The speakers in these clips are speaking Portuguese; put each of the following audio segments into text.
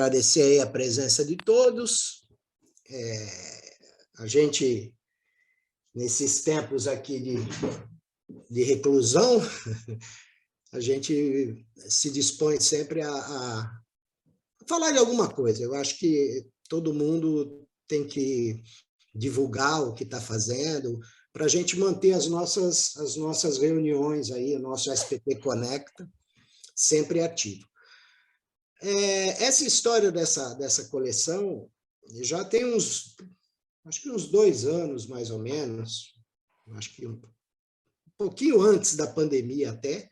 agradecer aí a presença de todos. A gente, nesses tempos aqui de reclusão, a gente se dispõe sempre a falar de alguma coisa. Eu acho que todo mundo tem que divulgar o que está fazendo, para a gente manter as nossas reuniões aí, o nosso SPP Conecta, sempre ativo. Essa história dessa coleção já tem acho que uns 2 anos, mais ou menos, acho que um pouquinho antes da pandemia até,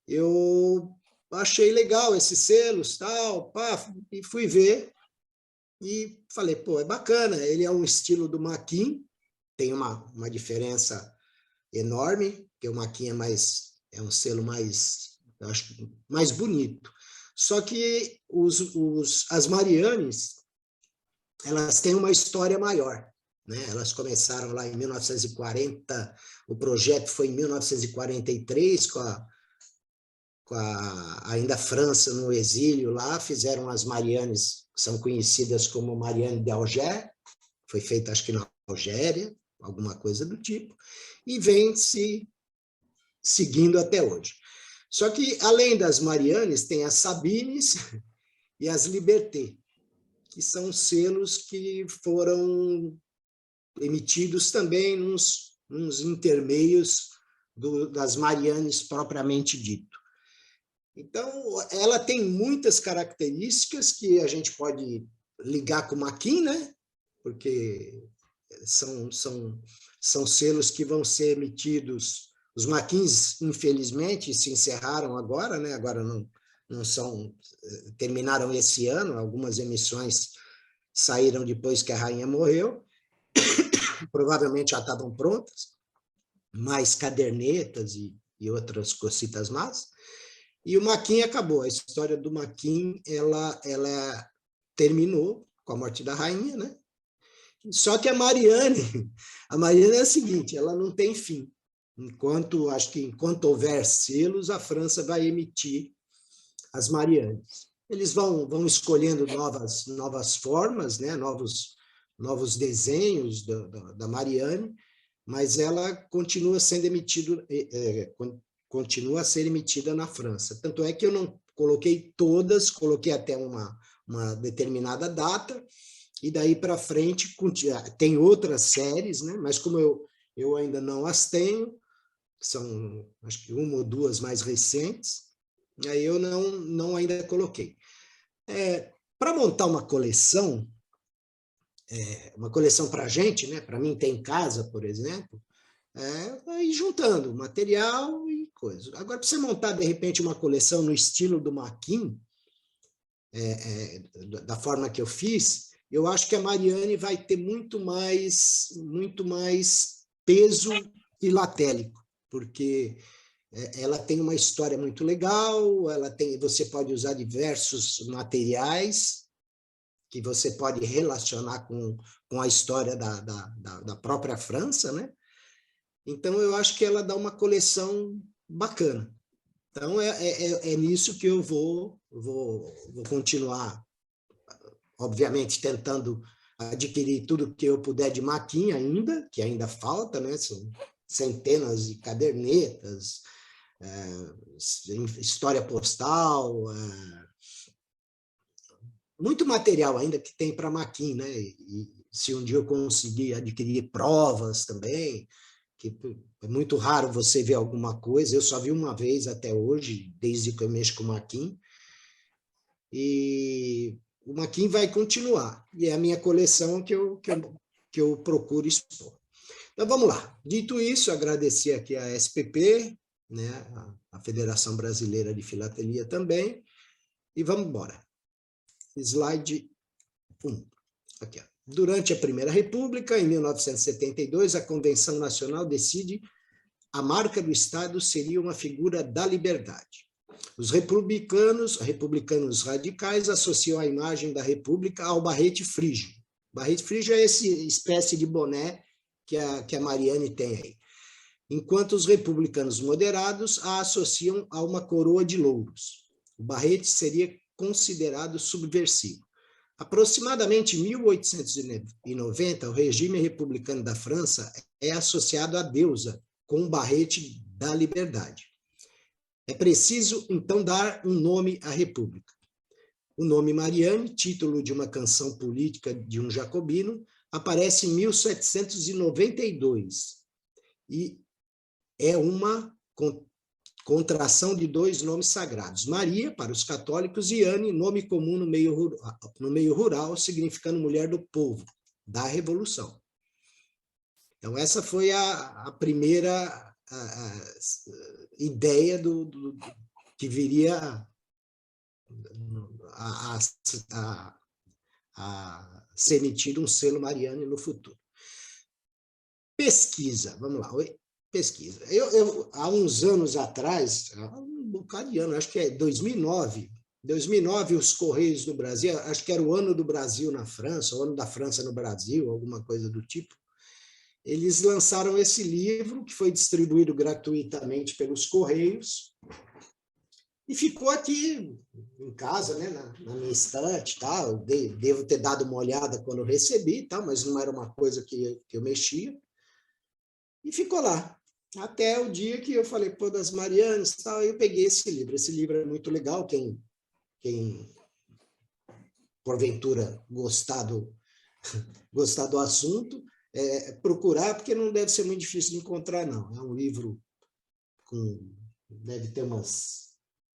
eu achei legal esses selos, tal, pá, e fui ver e falei, pô, é bacana, ele é um estilo do Maquin, tem uma diferença enorme, porque o Maquin é um selo mais, eu acho, mais bonito. Só que as Marianes, elas têm uma história maior, né? Elas começaram lá em 1940, o projeto foi em 1943, com ainda a França no exílio lá, fizeram as Marianes, que são conhecidas como Marianne d'Alger, foi feita acho que na Algéria, alguma coisa do tipo, e vem se seguindo até hoje. Só que, além das Marianes, tem as Sabines e as Liberté, que são selos que foram emitidos também nos intermeios das Marianes propriamente dito. Então, ela tem muitas características que a gente pode ligar com o Maquin, né? Porque são selos que vão ser emitidos. Os Maquins, infelizmente, se encerraram agora, né? Agora não são, terminaram esse ano, algumas emissões saíram depois que a rainha morreu, provavelmente já estavam prontas, mais cadernetas e outras cositas más. E o Maquin acabou. A história do Maquin, ela terminou com a morte da rainha, né? Só que a Marianne é a seguinte, ela não tem fim. Acho que enquanto houver selos, a França vai emitir as Marianes. Eles vão escolhendo novas formas, né? novos desenhos da Marianne, mas ela continua sendo continua a ser emitida na França. Tanto é que eu não coloquei todas, coloquei até uma determinada data, e daí para frente tem outras séries, né? Mas como eu ainda não as tenho, são acho que 1 ou 2 mais recentes, aí eu não ainda coloquei. Para montar uma coleção para a gente, né? Para mim ter em casa, por exemplo, ir juntando material e coisa. Agora, para você montar, de repente, uma coleção no estilo do Maquin, da forma que eu fiz, eu acho que a Marianne vai ter muito mais peso filatélico, porque ela tem uma história muito legal, você pode usar diversos materiais que você pode relacionar com a história da própria França, né? Então, eu acho que ela dá uma coleção bacana. Então, é nisso que eu vou continuar, obviamente, tentando adquirir tudo que eu puder de Maquin ainda, que ainda falta, né? São centenas de cadernetas, história postal, muito material ainda que tem para Maquin, né? E se um dia eu conseguir adquirir provas também, que é muito raro você ver alguma coisa, eu só vi uma vez até hoje, desde que eu mexo com o Maquin, e o Maquin vai continuar, e é a minha coleção que eu procuro expor. Então, vamos lá. Dito isso, agradecer aqui a SPP, né, a Federação Brasileira de Filatelia também, e vamos embora. Slide 1. Aqui, ó. Durante a Primeira República, em 1972, a Convenção Nacional decide a marca do Estado seria uma figura da liberdade. Os republicanos radicais, associam a imagem da República ao barrete frígio. Barrete frígio é essa espécie de boné que a Marianne tem aí. Enquanto os republicanos moderados a associam a uma coroa de louros. O barrete seria considerado subversivo. Aproximadamente em 1890, o regime republicano da França é associado à deusa com o barrete da liberdade. É preciso, então, dar um nome à república. O nome Marianne, título de uma canção política de um jacobino, aparece em 1792 e é uma contração de dois nomes sagrados. Maria, para os católicos, e Anne, nome comum no meio rural, significando mulher do povo, da Revolução. Então, essa foi a primeira ideia que viria a ser emitido um selo Marianne no futuro. Pesquisa, vamos lá, pesquisa. Há uns anos atrás, um bocado de ano, acho que é 2009, os Correios do Brasil, acho que era o ano do Brasil na França, o ano da França no Brasil, alguma coisa do tipo, eles lançaram esse livro, que foi distribuído gratuitamente pelos Correios, e ficou aqui em casa, né, na minha estante, tá? Eu devo ter dado uma olhada quando eu recebi, tá? Mas não era uma coisa que eu mexia. E ficou lá, até o dia que eu falei, pô, das Mariannes, tal, eu peguei esse livro. Esse livro é muito legal, quem porventura gostar do assunto, procurar, porque não deve ser muito difícil de encontrar, não. É um livro deve ter umas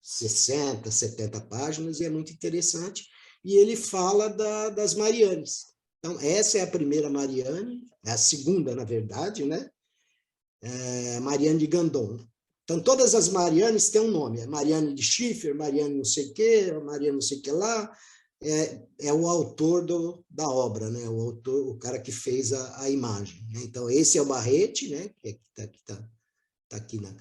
60, 70 páginas, e é muito interessante, e ele fala das Mariannes. Então, essa é a primeira Marianne, é a segunda, na verdade, né? Marianne de Gandon. Então, todas as Mariannes têm um nome, Marianne de Schiffer, Marianne não sei o quê, Marianne não sei o que lá, é o autor da obra, né? O cara que fez a imagem. Né? Então, esse é o barrete, né? Que está aqui na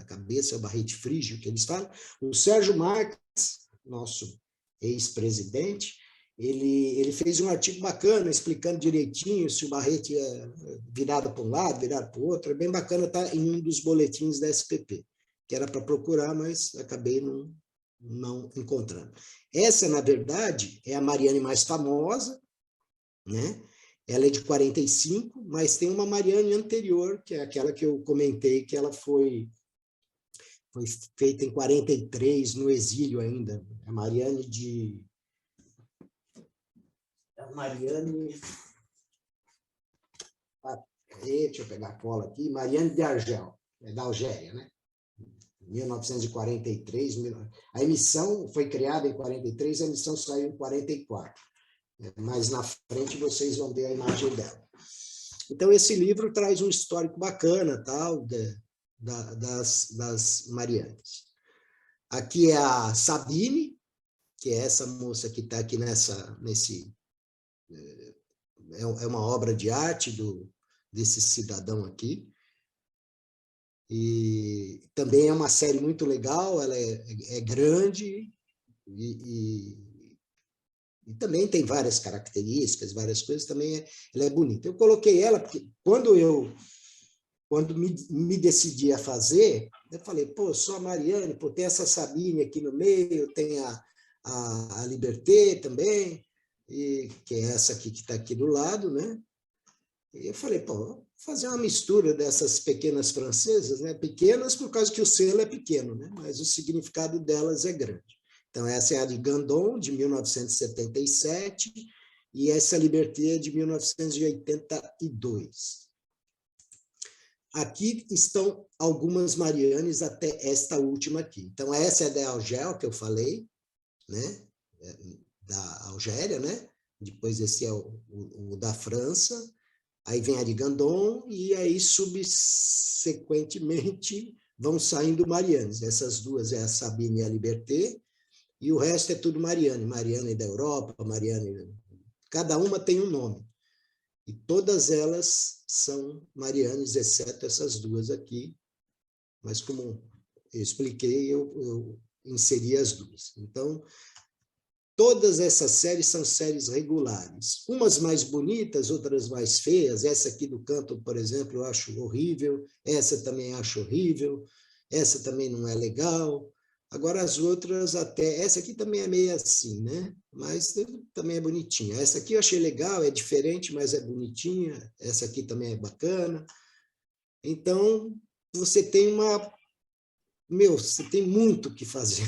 cabeça, é o barrete frígio que eles falam. O Sérgio Marques, nosso ex-presidente, ele fez um artigo bacana explicando direitinho se o barrete é virado para um lado, virado para o outro. É bem bacana, está em um dos boletins da SPP, que era para procurar, mas acabei não encontrando. Essa, na verdade, é a Marianne mais famosa, né? Ela é de 45, mas tem uma Marianne anterior, que é aquela que eu comentei, que ela foi feita em 43, no exílio ainda. A Marianne de... deixa eu pegar a cola aqui. Marianne de Argel, é da Algéria, né? 1943. A emissão foi criada em 43, a emissão saiu em 44. Mas na frente vocês vão ver a imagem dela. Então, esse livro traz um histórico bacana, tal, das Mariannes. Aqui é a Sabine, que é essa moça que está aqui é uma obra de arte desse cidadão aqui. E também é uma série muito legal, ela é grande e também tem várias características, várias coisas, também ela é bonita. Eu coloquei ela porque quando me decidi a fazer, eu falei, pô, sou a Marianne, pô, tem essa Sabine aqui no meio, tem a Liberté também, que é essa aqui que está aqui do lado, né? E eu falei, pô, vou fazer uma mistura dessas pequenas francesas, né? Pequenas por causa que o selo é pequeno, né? Mas o significado delas é grande. Então, essa é a de Gandon, de 1977, e essa Liberté é de 1982. Aqui estão algumas Mariannes até esta última aqui. Então, essa é da Algéria, que eu falei, né? Da Algéria, né? Depois esse é o da França. Aí vem a de Gandon, e aí, subsequentemente, vão saindo Mariannes. Essas duas é a Sabine e a Liberté, e o resto é tudo Marianne. Marianne da Europa, Marianne... Cada uma tem um nome. E todas elas são Mariannes, exceto essas duas aqui. Mas como eu expliquei, eu inseri as duas. Então, todas essas séries são séries regulares. Umas mais bonitas, outras mais feias. Essa aqui do canto, por exemplo, eu acho horrível. Essa também acho horrível. Essa também não é legal. Agora as outras até, essa aqui também é meio assim, né? Mas também é bonitinha. Essa aqui eu achei legal, é diferente, mas é bonitinha. Essa aqui também é bacana. Então, você tem você tem muito o que fazer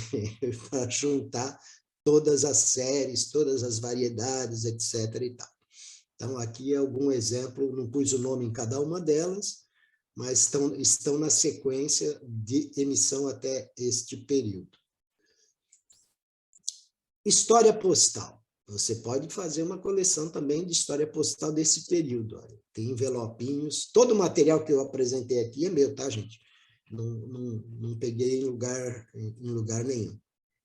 para juntar todas as séries, todas as variedades, etc. e tal. Então, aqui é algum exemplo, não pus o nome em cada uma delas, mas estão na sequência de emissão até este período. História postal. Você pode fazer uma coleção também de história postal desse período. Olha. Tem envelopinhos. Todo o material que eu apresentei aqui é meu, tá, gente? Não peguei em lugar nenhum.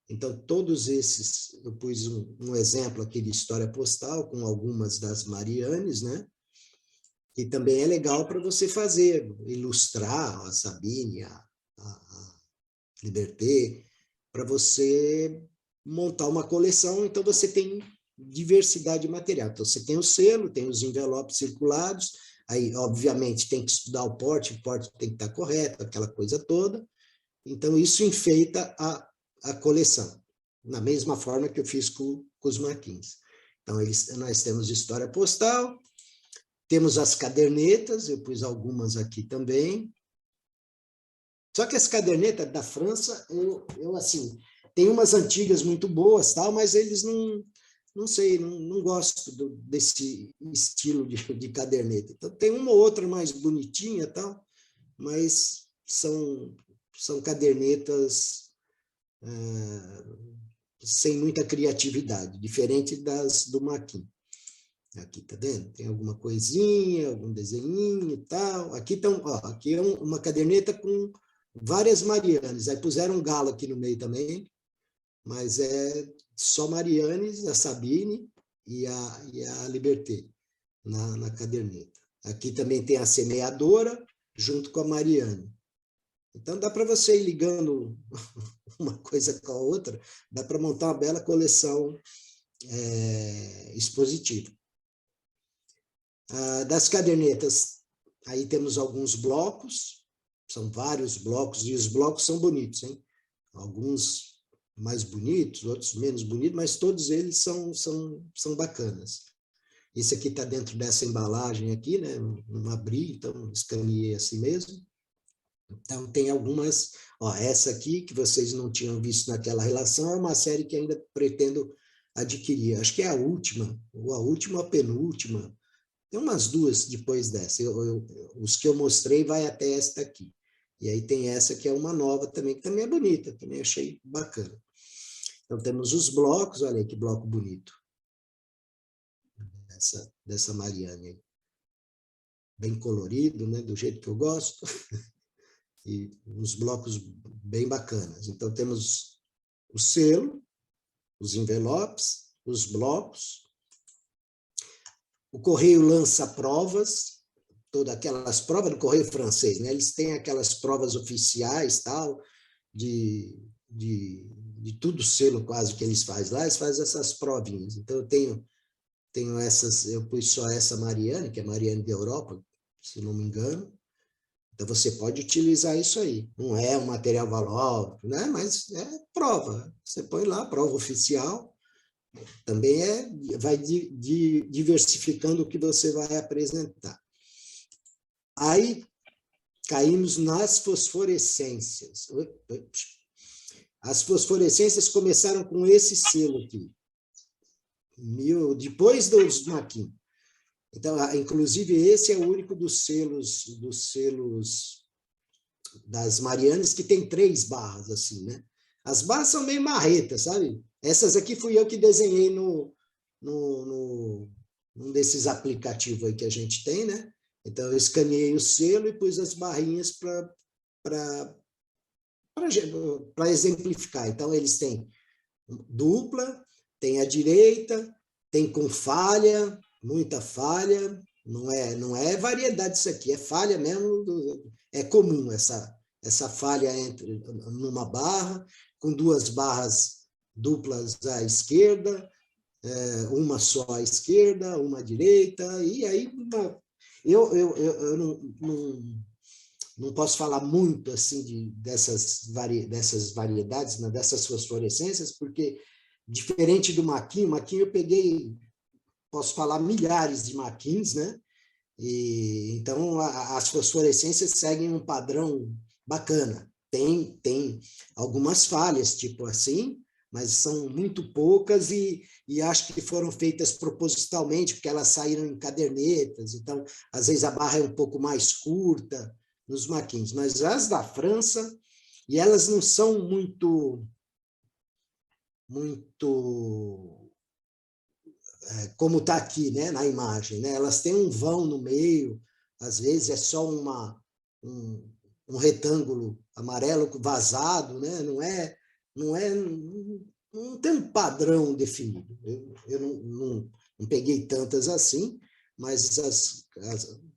Então, todos esses, eu pus um exemplo aqui de história postal, com algumas das Marianes, né? Que também é legal para você fazer, ilustrar a Sabine, a Liberté, para você montar uma coleção, então você tem diversidade de material. Então, você tem o selo, tem os envelopes circulados, aí, obviamente, tem que estudar o porte tem que estar correto, aquela coisa toda. Então, isso enfeita a coleção, na mesma forma que eu fiz com os marquinhos. Então, nós temos história postal, temos as cadernetas, eu pus algumas aqui também. Só que as cadernetas da França, eu assim, tem umas antigas muito boas, tal, mas eles não sei, não gosto desse estilo de caderneta. Então, tem uma ou outra mais bonitinha, tal, mas são cadernetas sem muita criatividade, diferente das do Maquin. Aqui, tá vendo? Tem alguma coisinha, algum desenhinho e tal. Aqui, aqui é uma caderneta com várias Marianes. Aí puseram um galo aqui no meio também, mas é só Marianes, a Sabine e a Liberté na caderneta. Aqui também tem a semeadora, junto com a Mariane. Então, dá para você ir ligando uma coisa com a outra, dá para montar uma bela coleção expositiva. Das cadernetas, aí temos alguns blocos, são vários blocos, e os blocos são bonitos, hein? Alguns mais bonitos, outros menos bonitos, mas todos eles são bacanas. Esse aqui está dentro dessa embalagem aqui, né? Não abri, então escaneei assim mesmo. Então, tem algumas... essa aqui, que vocês não tinham visto naquela relação, é uma série que ainda pretendo adquirir. Acho que é a última, ou a última ou a penúltima. Tem umas duas depois dessa. Os que eu mostrei vai até esta aqui. E aí tem essa que é uma nova também, que também é bonita, também achei bacana. Então, temos os blocos, olha aí que bloco bonito. Dessa Mariane aí. Bem colorido, né? Do jeito que eu gosto. E uns blocos bem bacanas. Então, temos o selo, os envelopes, os blocos. O correio lança provas, todas aquelas provas do correio francês, né? Eles têm aquelas provas oficiais, tal, de tudo selo quase que eles fazem lá, eles fazem essas provinhas. Então, eu tenho essas, eu pus só essa Mariane, que é Mariane da Europa, se não me engano. Então, você pode utilizar isso aí. Não é um material valórico, né? Mas é prova. Você põe lá, prova oficial. Também vai diversificando o que você vai apresentar. Aí, caímos nas fosforescências. As fosforescências começaram com esse selo aqui. Depois dos Maquin. Então, inclusive, esse é o único dos selos das Marianes que tem 3 barras, assim, né? As barras são meio marretas, sabe? Essas aqui fui eu que desenhei num desses aplicativos aí que a gente tem, né? Então, eu escaneei o selo e pus as barrinhas para exemplificar. Então, eles têm dupla, tem a direita, tem com falha, muita falha, não é variedade isso aqui, é falha mesmo, é comum essa falha numa barra, com 2 barras duplas à esquerda, uma só à esquerda, uma à direita, e aí eu não posso falar muito assim dessas variedades, né, dessas fosforescências, porque diferente do maquinho, eu peguei, posso falar milhares de maquins, né? E então as fosforescências seguem um padrão bacana. Tem algumas falhas, tipo assim, mas são muito poucas e acho que foram feitas propositalmente, porque elas saíram em cadernetas, então, às vezes a barra é um pouco mais curta nos maquins, mas as da França, e elas não são muito como está aqui, né, na imagem, né? Elas têm um vão no meio, às vezes é só um retângulo amarelo vazado, né? Não tem um padrão definido. Eu não peguei tantas assim, mas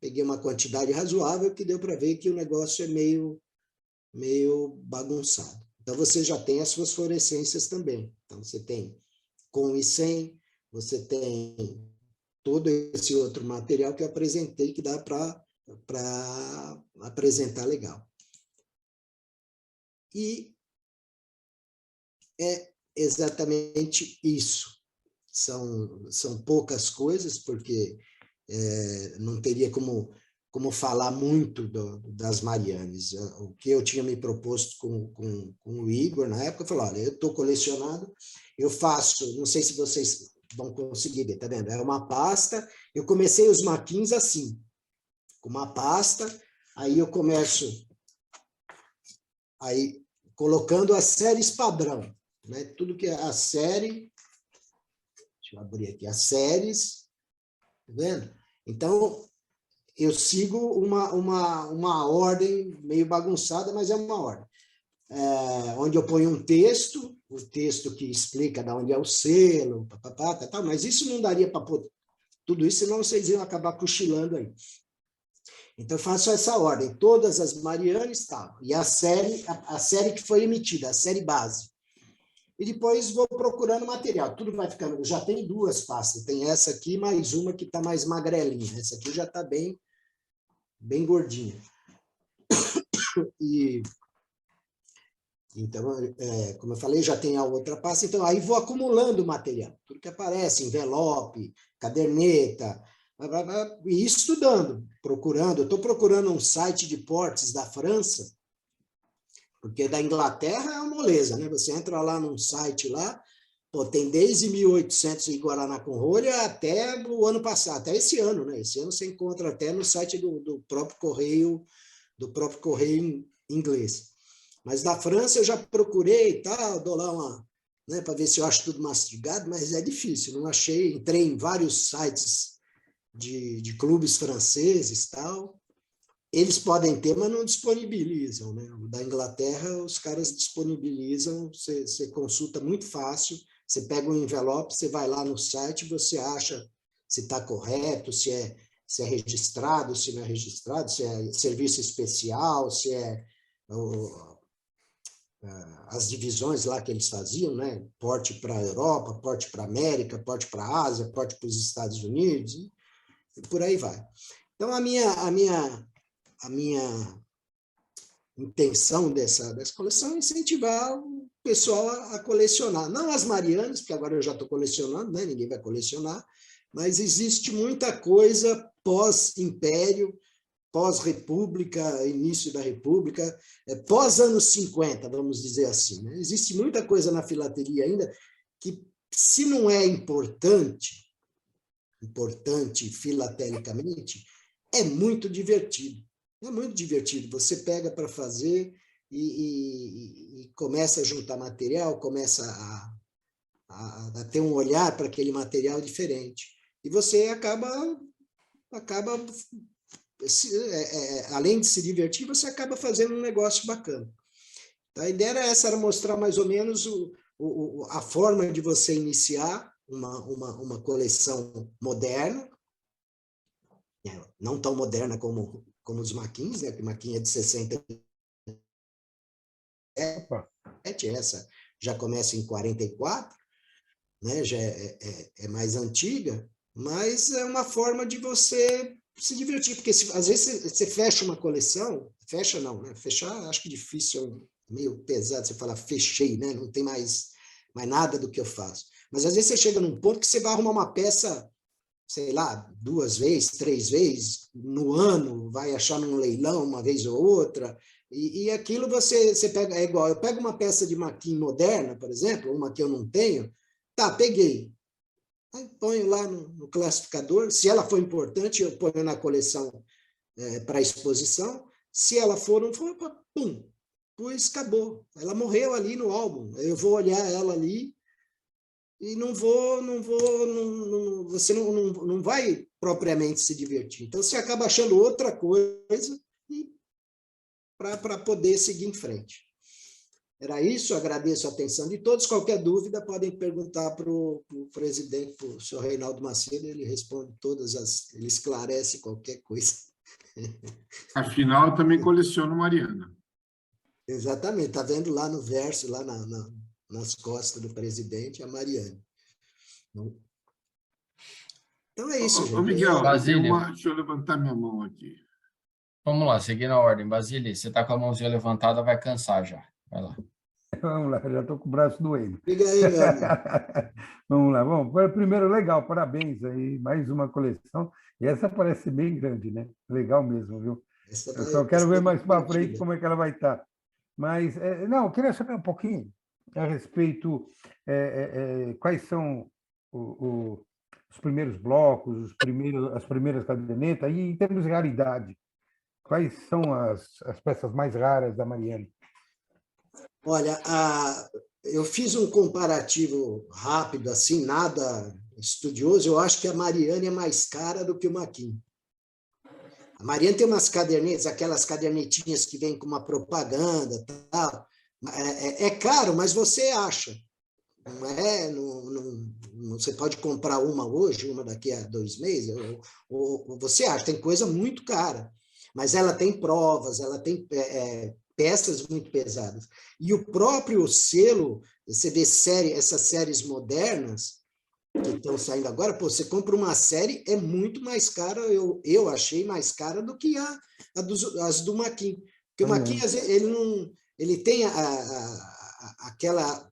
peguei uma quantidade razoável que deu para ver que o negócio é meio bagunçado. Então, você já tem as fosforescências também. Então, você tem com e sem, você tem todo esse outro material que eu apresentei, que dá para apresentar legal. E é exatamente isso. São poucas coisas, porque não teria como falar muito das Marianes. O que eu tinha me proposto com o Igor na época, eu falei, olha, eu estou colecionado, eu faço, não sei se vocês vão conseguir ver, tá vendo? É uma pasta, eu comecei os maquins assim, com uma pasta, aí eu começo aí colocando as séries padrão, né? Tudo que é a série, deixa eu abrir aqui, as séries, tá vendo? Então, eu sigo uma ordem meio bagunçada, mas é uma ordem. Onde eu ponho um texto, o texto que explica de onde é o selo, mas isso não daria para pôr tudo isso, senão vocês iam acabar cochilando aí. Então, eu faço essa ordem. Todas as Marianes estavam. E a série que foi emitida, a série base. E depois vou procurando material. Tudo vai ficando... Eu já tenho duas pastas. Tem essa aqui, mais uma que está mais magrelinha. Essa aqui já está bem gordinha. E então, como eu falei, já tem a outra pasta, então aí vou acumulando material, tudo que aparece, envelope, caderneta, e estudando, procurando. Eu estou procurando um site de portes da França, porque da Inglaterra é uma moleza, né? Você entra lá num site lá, pô, tem desde 1800 em Guaraná com rolha até o ano passado, até esse ano, né? Esse ano você encontra até no site do próprio correio inglês. Mas da França eu já procurei e tal, dou lá uma, né, para ver se eu acho tudo mastigado, mas é difícil, não achei. Entrei em vários sites de clubes franceses tal. Eles podem ter, mas não disponibilizam, né? O da Inglaterra, os caras disponibilizam, você consulta muito fácil, você pega um envelope, você vai lá no site, você acha se está correto, se é registrado, se não é registrado, se é serviço especial, se é as divisões lá que eles faziam, né? Porte para a Europa, porte para a América, porte para a Ásia, porte para os Estados Unidos, e por aí vai. Então, a minha intenção dessa coleção é incentivar o pessoal a colecionar. Não as Marianas, porque agora eu já estou colecionando, né? Ninguém vai colecionar, mas existe muita coisa pós-império, pós-república, início da república, pós-anos 50, vamos dizer assim. Né? Existe muita coisa na filateria ainda que, se não é importante filatelicamente, é muito divertido. É muito divertido. Você pega para fazer e começa a juntar material, começa a ter um olhar para aquele material diferente. E você acaba além de se divertir, você acaba fazendo um negócio bacana. Então, a ideia era essa, era mostrar mais ou menos a forma de você iniciar uma coleção moderna, não tão moderna como os maquins, né? Porque maquinha é de 67, essa já começa em 44, né? Já é mais antiga, mas é uma forma de você se divertir, porque às vezes você fecha uma coleção, fecha não, né? Fechar acho que difícil, é meio pesado você falar fechei, né? Não tem mais nada do que eu faço. Mas às vezes você chega num ponto que você vai arrumar uma peça, sei lá, 2 vezes, 3 vezes no ano, vai achar num leilão uma vez ou outra, e aquilo você pega, é igual, eu pego uma peça de maquin moderna, por exemplo, uma que eu não tenho, tá, peguei. Aí ponho lá no classificador, se ela for importante, eu ponho na coleção para exposição, se ela for, não for, pum, pois acabou. Ela morreu ali no álbum, eu vou olhar ela ali e você não vai propriamente se divertir. Então, você acaba achando outra coisa para poder seguir em frente. Era isso, agradeço a atenção de todos. Qualquer dúvida, podem perguntar para o presidente, para o senhor Reinaldo Macedo, ele responde ele esclarece qualquer coisa. Afinal, eu também coleciono Mariana. Exatamente, está vendo lá no verso, lá nas costas do presidente, a Mariane. Então é isso, gente. Ô Miguel, Basílio. deixa eu levantar minha mão aqui. Vamos lá, seguindo a ordem. Basílio, você está com a mãozinha levantada, vai cansar já. Vai lá. Vamos lá, já estou com o braço doendo. Liga aí, meu amigo. Vamos lá, vamos. Primeiro, legal, parabéns aí, mais uma coleção. E essa parece bem grande, né? Legal mesmo, viu? Eu só quero ver mais para frente como é que ela vai estar. Mas, não, eu queria saber um pouquinho a respeito, quais são os primeiros blocos, as primeiras cadernetas, e em termos de raridade, quais são as peças mais raras da Mariane? Olha, eu fiz um comparativo rápido, assim, nada estudioso. Eu acho que a Mariane é mais cara do que o Maquin. A Mariane tem umas cadernetas, aquelas cadernetinhas que vêm com uma propaganda, tal. É caro, mas você acha. Não é? Você pode comprar uma hoje, uma daqui a 2 meses, ou você acha. Tem coisa muito cara, mas ela tem provas, ela tem peças muito pesadas. E o próprio selo, você vê essas séries modernas que estão saindo agora, pô, você compra uma série, é muito mais cara, eu achei mais cara do que as do Maquin. Porque o Maquin, ele tem aquela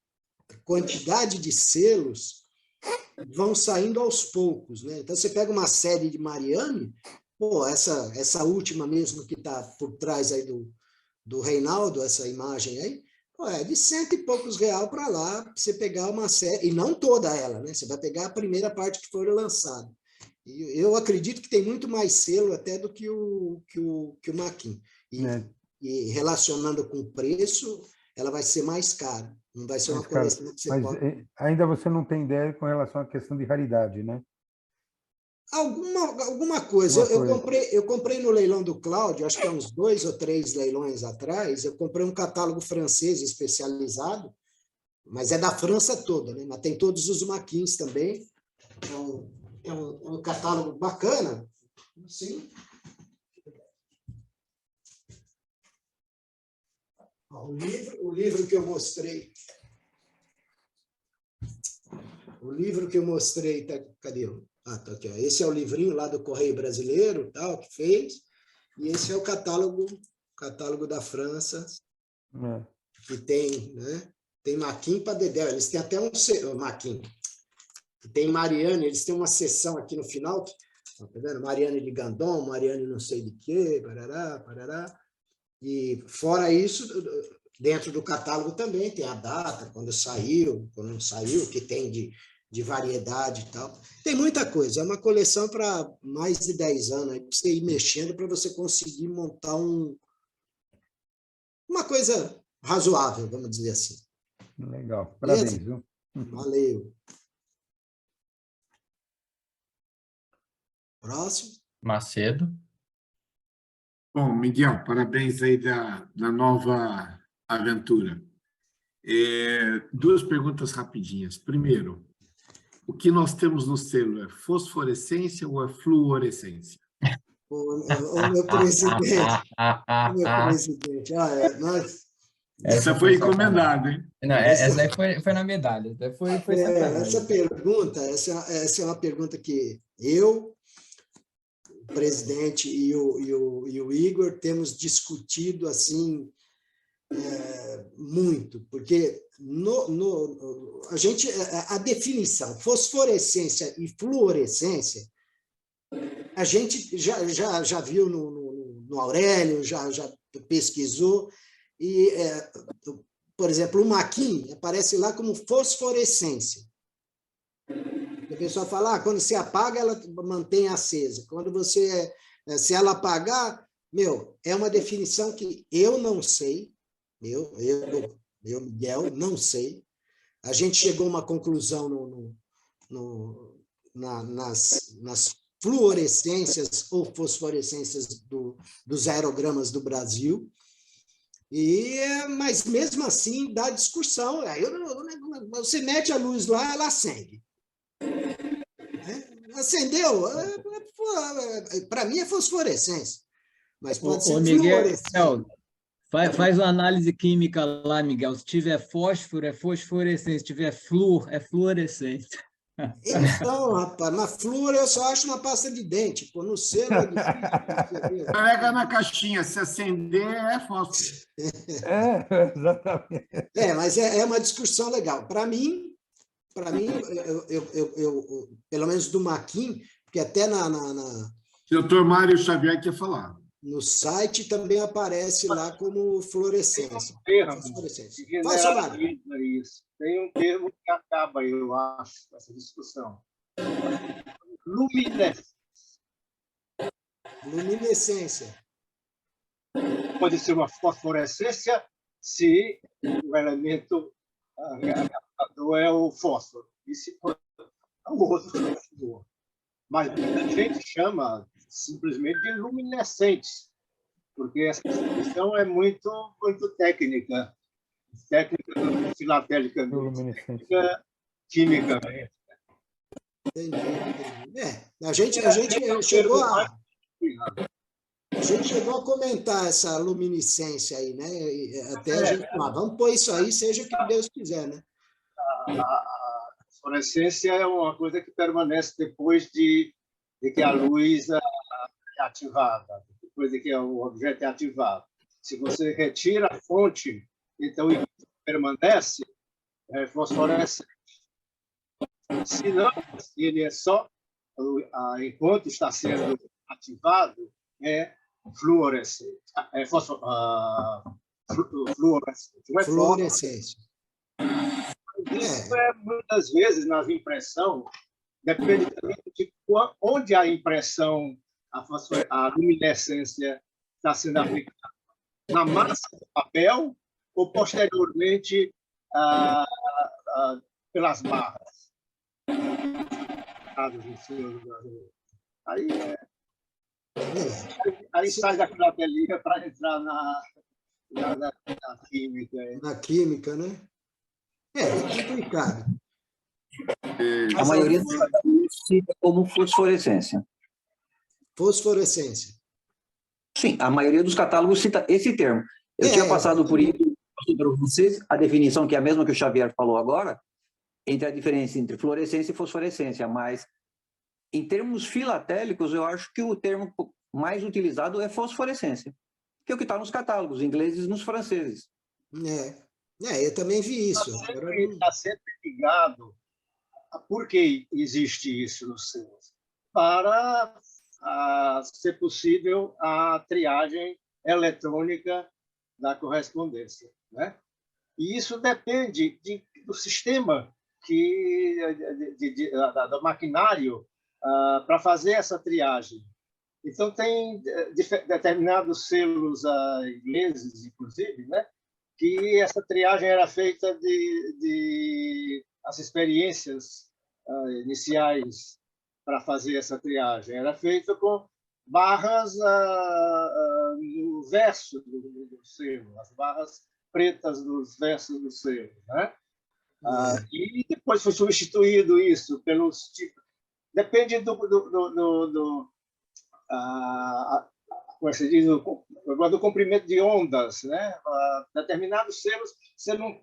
quantidade de selos que vão saindo aos poucos, né? Então, você pega uma série de Mariane, pô, essa última mesmo que está por trás aí do Reinaldo, essa imagem aí, é de R$100 e poucos para lá, para você pegar uma série, e não toda ela, né? Você vai pegar a primeira parte que for lançada. E eu acredito que tem muito mais selo até do que o Maquin. E relacionando com o preço, ela vai ser mais cara. Não vai ser uma coleção que você pode... Ainda você não tem ideia com relação à questão de raridade, né? Alguma coisa. Eu comprei no leilão do Cláudio, acho que há uns 2 ou 3 leilões atrás, eu comprei um catálogo francês especializado, mas é da França toda, né? Mas tem todos os maquins também. É um catálogo bacana. Assim. O livro que eu mostrei. O livro que eu mostrei, cadê? Tá aqui, ó. Esse é o livrinho lá do Correio Brasileiro, tal, que fez, e esse é o catálogo da França, que tem, né? Tem Maquin para Dedéu, eles têm até Maquin, tem Mariane, eles têm uma seção aqui no final, tá vendo? Mariane de Gandon, Mariane não sei de quê, parará, e fora isso, dentro do catálogo também tem a data, quando saiu, quando não saiu, que tem de variedade e tal. Tem muita coisa, é uma coleção para mais de 10 anos, para você ir mexendo, para você conseguir montar uma coisa razoável, vamos dizer assim. Legal, parabéns. Viu? Valeu. Próximo. Macedo. Bom, Miguel, parabéns aí da nova aventura. 2 perguntas rapidinhas. Primeiro, o que nós temos no selo é fosforescência ou é fluorescência? O meu presidente. Essa foi encomendada, hein? Não, essa aí foi na medalha. Essa é uma pergunta que eu presidente e o Igor temos discutido assim muito, porque a definição fosforescência e fluorescência a gente já viu no Aurélio, já pesquisou, e, por exemplo, o maquin aparece lá como fosforescência. A pessoa fala, quando você apaga, ela mantém acesa. Quando se ela apagar, é uma definição que eu não sei, Miguel, não sei. A gente chegou a uma conclusão nas fluorescências ou fosforescências dos aerogramas do Brasil, mas mesmo assim dá discussão. Você mete a luz lá, ela acende. Acendeu? Para mim é fosforescência, mas pode ser fluorescência. Faz uma análise química lá, Miguel. Se tiver fósforo, é fosforescência. Se tiver flúor, é fluorescência. Então, rapaz, na flúor eu só acho uma pasta de dente. No selo é difícil. Pega na caixinha, se acender é fósforo. Exatamente. Mas é uma discussão legal. Para mim, eu, pelo menos do Maquin, porque até Dr. Mário Xavier quer falar. No site também aparece lá como fluorescência. Fosforescência. Isso. Tem um termo que acaba, eu acho, essa discussão. Luminescência. Pode ser uma fosforescência se o elemento captador é o fósforo. E se for o outro, mas a gente chama simplesmente de luminescentes, porque essa definição é muito técnica filatélicamente, químicamente. Entendi. A gente chegou a comentar essa luminescência aí, né? Até a gente vamos pôr isso aí, seja o que Deus quiser, né? A fluorescência é uma coisa que permanece depois de que a luz é ativada, depois de que o objeto é ativado. Se você retira a fonte, então ele permanece fosforescente. Se não, ele é só, enquanto está sendo ativado, é fluorescente. Fluorescente. Não é fluorescência. Isso muitas vezes, nas impressões, depende de onde a impressão, a luminescência está sendo aplicada. Na massa do papel ou, posteriormente, pelas barras. Aí sai da filatelia para entrar na química. Na química, né? É complicado. A maioria dos catálogos cita como fosforescência. Fosforescência. Sim, a maioria dos catálogos cita esse termo. Eu tinha passado por isso para vocês, a definição que é a mesma que o Xavier falou agora, entre a diferença entre fluorescência e fosforescência, mas em termos filatélicos, eu acho que o termo mais utilizado é fosforescência, que é o que está nos catálogos ingleses e nos franceses. Eu também vi isso. Está sempre ligado a por que existe isso nos selos, para ser possível a triagem eletrônica da correspondência, né? E isso depende do sistema do maquinário para fazer essa triagem. Então, tem determinados selos ingleses, inclusive, né, que essa triagem era feita as experiências iniciais para fazer essa triagem. Era feita com barras no verso do selo, as barras pretas dos versos do selo, né? E depois foi substituído isso pelos tipos. Depende do comprimento de ondas, né? Determinados selos, você não,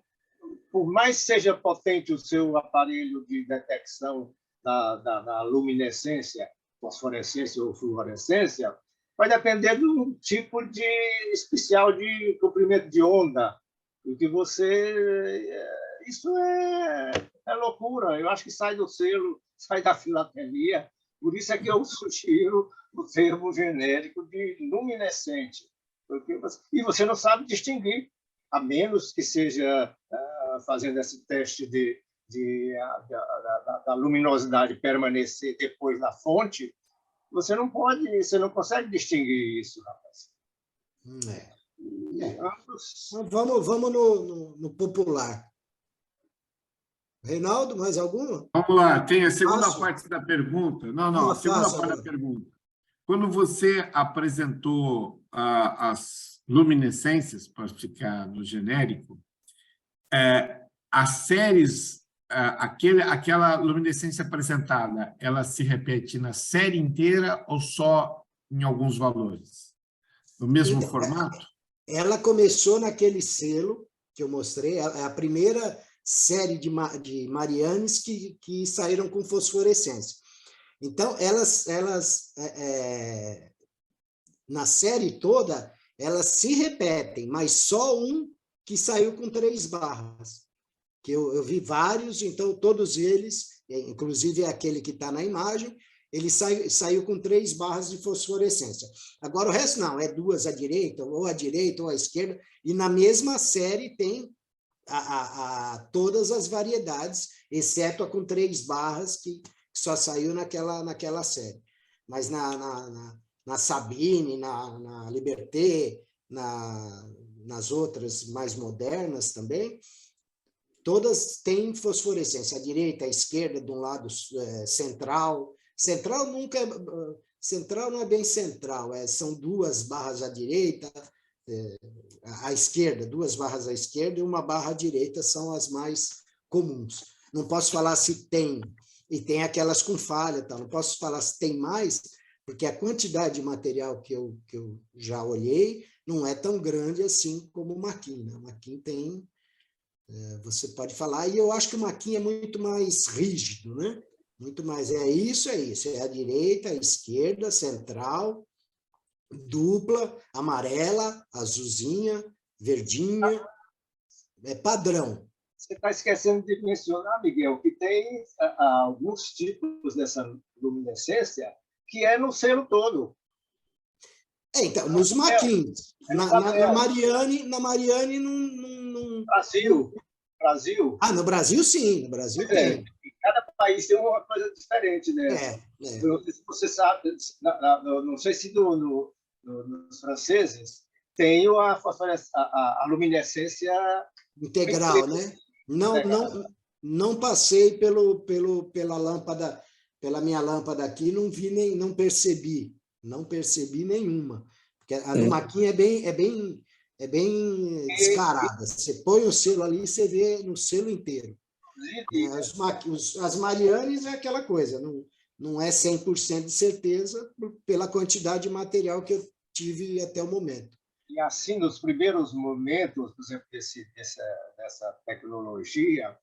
por mais seja potente o seu aparelho de detecção da luminescência, fosforescência ou fluorescência, vai depender do tipo de especial de comprimento de onda. O que você... Isso é loucura. Eu acho que sai do selo, sai da filatelia. Por isso é que eu sugiro o termo genérico de luminescente. E você não sabe distinguir, a menos que seja fazendo esse teste da luminosidade permanecer depois da fonte, você não consegue distinguir isso, rapaz. Vamos no popular. Reinaldo, mais alguma? Vamos lá, tem a segunda parte da pergunta. Não, a segunda parte da pergunta. Quando você apresentou as luminescências, para ficar no genérico, as séries, aquela luminescência apresentada, ela se repete na série inteira ou só em alguns valores? No mesmo formato? Ela começou naquele selo que eu mostrei, é a primeira série de Marianes que saíram com fosforescência. Então, elas na série toda, elas se repetem, mas só um que saiu com 3 barras. Que eu vi vários, então todos eles, inclusive aquele que está na imagem, ele saiu com 3 barras de fosforescência. Agora, o resto não, é 2 à direita ou à esquerda, e na mesma série tem todas as variedades, exceto a com 3 barras, que só saiu naquela série. Mas na Sabine, na Liberté, nas outras mais modernas também, todas têm fosforescência, à direita, à esquerda, de um lado central. Central não é bem central, são 2 barras à direita, à esquerda, 2 barras à esquerda e 1 barra à direita são as mais comuns. Não posso falar se tem, e tem aquelas com falha, tá? Não posso falar se tem mais, porque a quantidade de material que eu já olhei não é tão grande assim como o Maquin, né? O Maquin tem, você pode falar, e eu acho que o Maquin é muito mais rígido, né? Muito mais, é isso, é a direita, a esquerda, central, dupla, amarela, azulzinha, verdinha, é padrão. Você está esquecendo de mencionar, Miguel, que tem alguns tipos dessa luminescência que é no selo todo. Então, nos Maquins. Na Mariane não... Brasil. No Brasil, sim. No Brasil tem. Cada país tem uma coisa diferente dessa. Eu não sei se você sabe, não sei se nos franceses tem a luminescência integral, né? Não passei pela lâmpada, pela minha lâmpada aqui, não vi não percebi nenhuma, porque a do Maquin é bem descarada. Você põe o selo ali e você vê no selo inteiro. As Marianes é aquela coisa, não é 100% de certeza pela quantidade de material que eu tive até o momento. E assim, nos primeiros momentos, por exemplo, dessa tecnologia,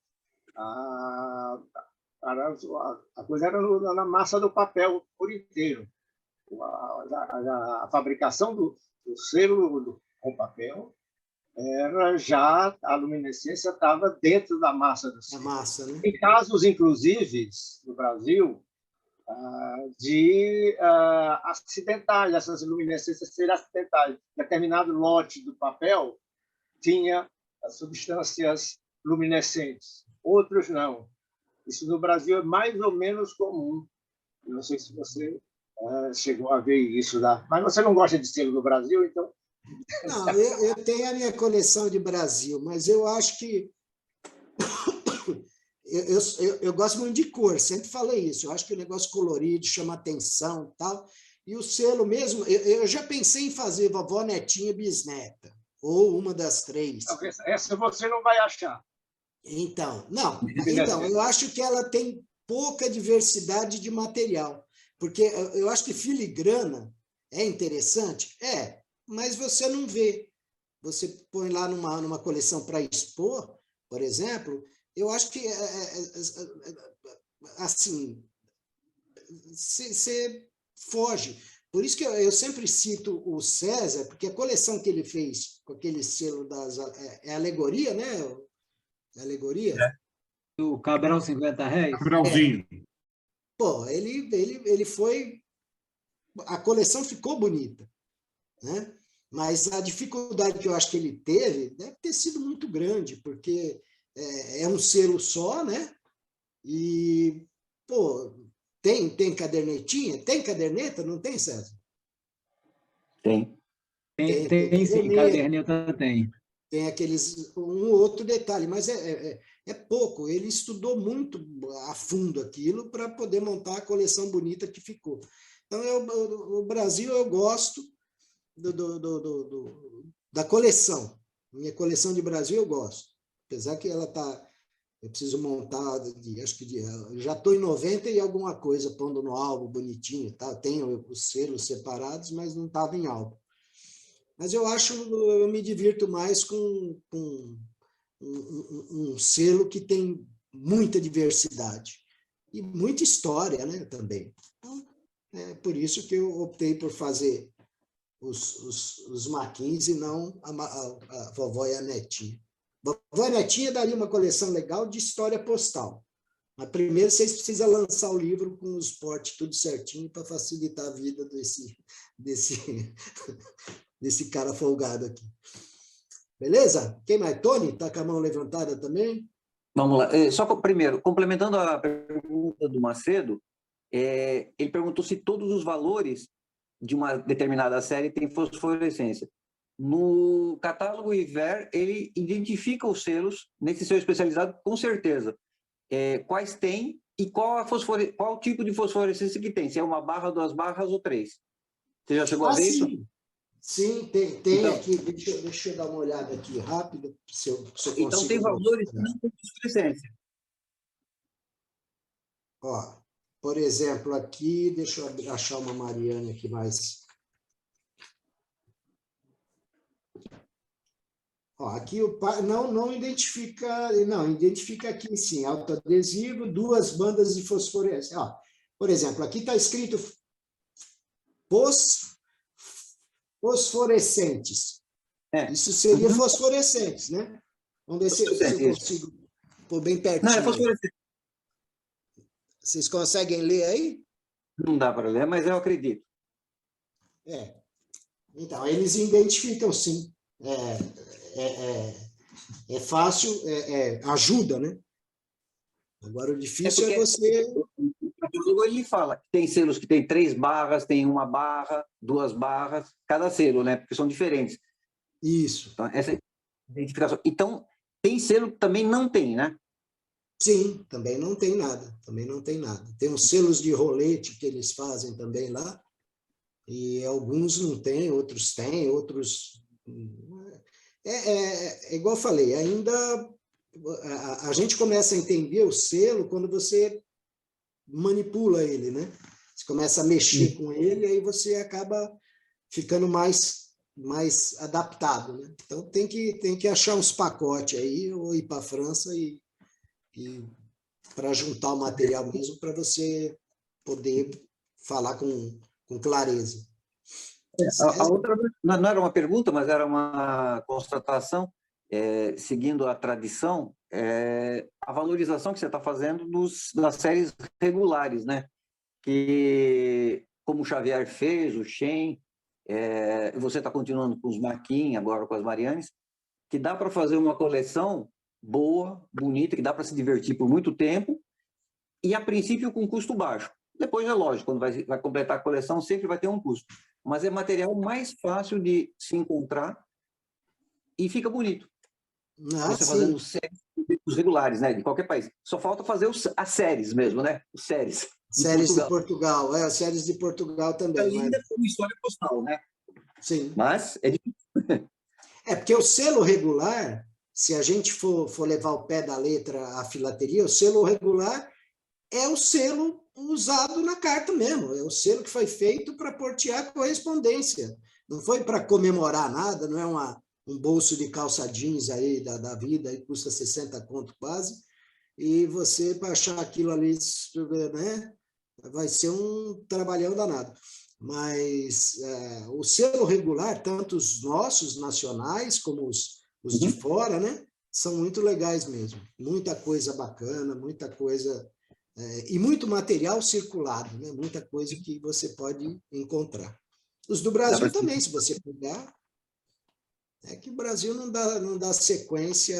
a coisa era na massa do papel por inteiro. A fabricação do selo com papel era já, a luminescência estava dentro da massa do selo. Né? Em casos, inclusive, no Brasil, de acidentais, essas luminescências serem acidentais. Determinado lote do papel tinha substâncias luminescentes, outros não. Isso no Brasil é mais ou menos comum. Eu não sei se você chegou a ver isso lá. Mas você não gosta de selo do Brasil, então... Não, eu tenho a minha coleção de Brasil, mas eu acho que... Eu gosto muito de cor, sempre falei isso. Eu acho que o negócio colorido chama atenção e tal. E o selo mesmo, eu já pensei em fazer vovó, netinha, bisneta, ou uma das 3. Essa você não vai achar. Então, eu acho que ela tem pouca diversidade de material, porque eu acho que filigrana é interessante, mas você não vê. Você põe lá numa coleção para expor, por exemplo, eu acho que, assim, você foge. Por isso que eu sempre cito o César, porque a coleção que ele fez com aquele selo é alegoria, né? É alegoria? O Cabral 50 réis? Cabralzinho. Pô, ele foi... A coleção ficou bonita, né? Mas a dificuldade que eu acho que ele teve deve ter sido muito grande, porque é um selo só, né? E, pô, tem cadernetinha? Tem caderneta? Não tem, César? Tem. Tem sim, caderneta tem. Tem aqueles, um outro detalhe, mas é pouco. Ele estudou muito a fundo aquilo para poder montar a coleção bonita que ficou. Então, o Brasil, eu gosto da coleção. Minha coleção de Brasil eu gosto. Apesar que ela está... Eu preciso montar, acho que já estou em 90 e alguma coisa, pondo no álbum bonitinho. Tá? Tenho os selos separados, mas não estava em álbum. Mas eu me divirto mais com um selo que tem muita diversidade e muita história, né, também. Então, é por isso que eu optei por fazer os Maquins e não a vovó e a netinha. Vovó e netinha daria uma coleção legal de história postal. Mas primeiro vocês precisam lançar o livro com os portes tudo certinho para facilitar a vida desse cara folgado aqui. Beleza? Quem mais? Tony? Está com a mão levantada também? Vamos lá. Só primeiro, complementando a pergunta do Macedo, ele perguntou se todos os valores de uma determinada série têm fosforescência. No catálogo IVER, ele identifica os selos, nesse selo especializado, com certeza. Quais tem e qual tipo de fosforescência que tem, se é uma barra, 2 barras ou 3. Você já chegou a ver isso? Sim, tem então, aqui. Deixa eu dar uma olhada aqui rápido, se eu consigo. Então, tem valores que não têm fosforescência. Ó, por exemplo, aqui, deixa eu achar uma Mariana aqui mais... Ó, aqui o não identifica... Não, identifica aqui sim, autoadesivo, 2 bandas de fosforescência. Ó, por exemplo, aqui está escrito fosforescentes. Isso seria fosforescentes, né? Vamos ver se eu consigo pôr bem pertinho. Não, é fosforescente. Vocês conseguem ler aí? Não dá para ler, mas eu acredito. Então, eles identificam sim. É fácil, ajuda, né? Agora, o difícil é você... Ele fala que tem selos que tem 3 barras, tem 1 barra, 2 barras, cada selo, né? Porque são diferentes. Isso. Então, essa identificação. Então, tem selo que também não tem, né? Sim, também não tem nada. Também não tem nada. Tem uns selos de rolete que eles fazem também lá, e alguns não têm, outros têm, outros... igual eu falei, ainda a gente começa a entender o selo quando você manipula ele, né? Você começa a mexer com ele, aí você acaba ficando mais adaptado, né? Então tem que achar uns pacotes aí, ou ir para a França e para juntar o material mesmo, para você poder falar com clareza. A outra não era uma pergunta, mas era uma constatação, seguindo a tradição, a valorização que você está fazendo das séries regulares, né? Que, como o Xavier fez, o Shen, você está continuando com os Maquin, agora com as Marianes, que dá para fazer uma coleção boa, bonita, que dá para se divertir por muito tempo, e a princípio com custo baixo. Depois é lógico, quando vai completar a coleção, sempre vai ter um custo. Mas é material mais fácil de se encontrar e fica bonito. Você fazendo séries regulares, né? De qualquer país. Só falta fazer as séries mesmo, né? As séries. Séries de Portugal. As séries de Portugal também. Ainda como história postal, né? Sim. Mas é difícil. Porque o selo regular, se a gente for levar o pé da letra à filateria, o selo regular é o selo usado na carta mesmo. É o selo que foi feito para portear correspondência. Não foi para comemorar nada, não é um bolso de calça jeans aí da vida, aí custa 60 conto quase, e você, para achar aquilo ali, né? vai ser um trabalhão danado. Mas o selo regular, tanto os nossos nacionais como os de fora, né, são muito legais mesmo. Muita coisa bacana, muita coisa... e muito material circulado, né? Muita coisa que você pode encontrar. Os do Brasil também, se você puder. É que o Brasil não dá sequência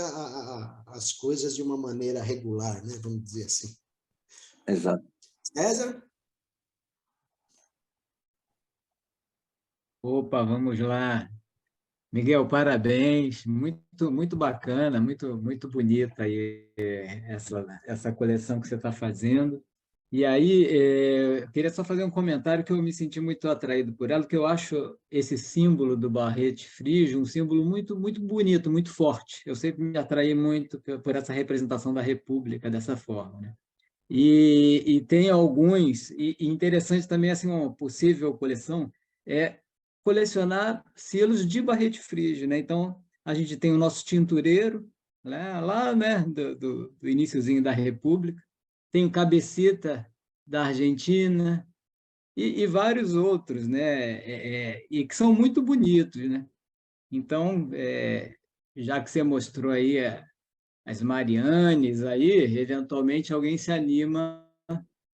às coisas de uma maneira regular, né? Vamos dizer assim. Exato. César? Opa, vamos lá. Miguel, parabéns, muito bacana, muito bonita aí essa coleção que você está fazendo. E aí, eu queria só fazer um comentário que eu me senti muito atraído por ela, que eu acho esse símbolo do barrete frígio um símbolo muito bonito, muito forte. Eu sempre me atraí muito por essa representação da República dessa forma, né? E tem alguns, e interessante também, assim, uma possível coleção é colecionar selos de barrete frígio, né? Então, a gente tem o nosso tintureiro, lá né, do iniciozinho da República, tem o cabecita da Argentina e vários outros, né? E que são muito bonitos, né? Então, já que você mostrou aí as Marianes, aí, eventualmente alguém se anima